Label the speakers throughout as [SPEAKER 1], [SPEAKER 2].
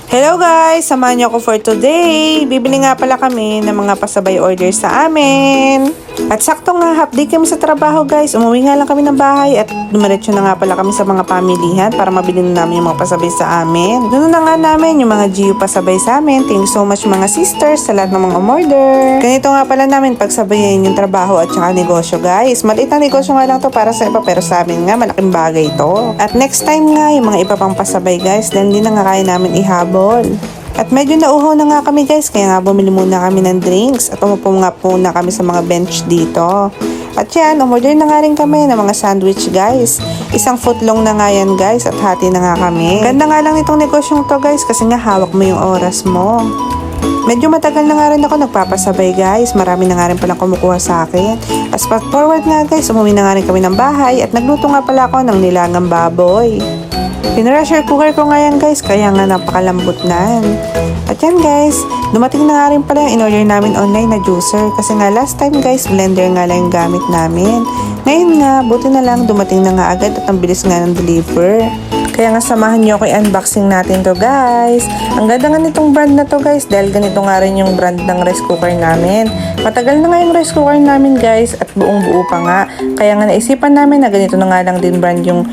[SPEAKER 1] Hello guys! Samahan niyo ako for today. Bibili nga pala kami ng mga pasabay order sa amin. At sakto nga, half day kami sa trabaho guys. Umuwi nga lang kami ng bahay at dumiretso na nga pala kami sa mga pamilihan para mabili na namin yung mga pasabay sa amin. Doon na nga namin yung mga GU pasabay sa amin. Thank you so much mga sisters sa lahat ng mga order. Ganito nga pala namin pagsabayin yung trabaho at saka negosyo guys. Maliit na negosyo nga lang to para sa iba pero sa amin nga malaking bagay to. At next time nga yung mga iba pang pasabay guys, then di na nga kaya namin ihabol. At medyo nauhaw na nga kami guys, kaya nga bumili muna kami ng drinks at umupo nga po na kami sa mga bench dito. At yan, umorder na nga rin kami ng mga sandwich guys. Isang footlong na nga yan guys at hati na nga kami. Ganda nga lang itong negosyong to guys kasi nga hawak mo yung oras mo. Medyo matagal na nga rin ako nagpapasabay guys. Marami na nga rin palang kumukuha sa akin. As fast forward nga guys, umuwi na nga rin kami ng bahay at nagluto nga pala ako ng nilangang baboy. Pinressure cooker ko nga yan guys, kaya nga napakalambot na. At yan guys, dumating na nga rin pala yung in-order namin online na juicer. Kasi nga last time guys, blender nga lang yung gamit namin. Ngayon nga, buti na lang dumating na nga agad at ang bilis nga ng deliver. Kaya nga samahan nyo ako i-unboxing natin to guys. Ang ganda nga nitong brand na to guys dahil ganito nga rin yung brand ng rice cooker namin. Matagal na nga yung rice cooker namin guys at buong buo pa nga. Kaya nga naisipan namin na ganito na nga lang din brand yung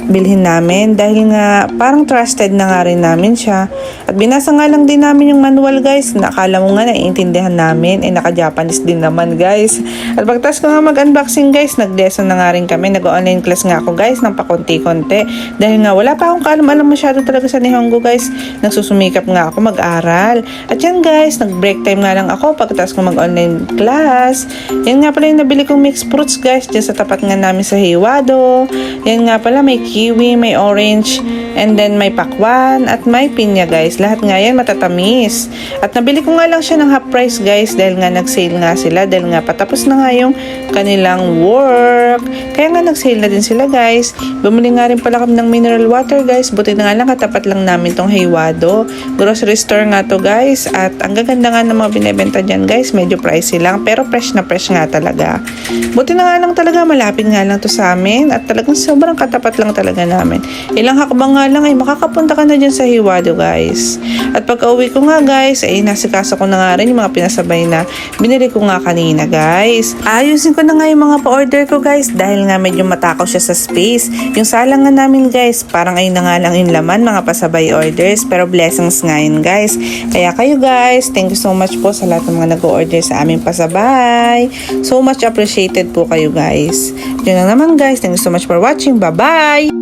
[SPEAKER 1] bilhin namin dahil nga parang trusted na nga rin namin siya. At binasa nga lang din namin yung manual guys. Nakala mo nga naiintindihan namin. Naka-Japanese din naman guys. At pagtas ko nga mag-unboxing guys, nag-lesson na nga rin kami. Nag-online class nga ako guys ng pakonti-konti. Dahil nga wala pa akong kaalam-alam masyado talaga sa Nihongo guys. Nagsusumikap nga ako mag-aral. At yan guys, nag-break time nga lang ako pagtas ko mag-online class. Yan nga pala yung nabili kong mixed fruits guys. Dyan sa tapat nga namin sa Hiwado. Yan nga pala may kiwi, may orange, and then may pakwan, at may pinya guys. Lahat nga yan matatamis. At nabili ko nga lang siya ng half price guys dahil nga nag-sale nga sila. Dahil nga patapos na nga yung kanilang work. Kaya nga nag-sale na din sila guys. Bumili nga rin pala kami ng mineral water guys. Buti na nga lang katapat lang namin tong Haywado. Grocery store nga to guys. At ang gaganda nga ng mga binibenta dyan guys. Medyo pricey lang pero fresh na fresh nga talaga. Buti na nga lang talaga malapit nga lang to sa amin. At talagang sobrang katapat lang talaga namin. Ilang hakbang nga lang ay makakapunta ka na dyan sa Hiwado guys. At pagka uwi ko nga guys ay nasikasa ko na nga rin yung mga pinasabay na binili ko nga kanina guys. Ayusin ko na nga yung mga pa-order ko guys dahil nga medyo matakaw siya sa space. Yung salang nga namin guys parang ayun na nga lang yung laman mga pasabay orders pero blessings nga yun guys. Kaya kayo guys, thank you so much po sa lahat ng mga nag-order sa aming pasabay. So much appreciated po kayo guys. Yun lang naman guys, thank you so much for watching. Bye bye!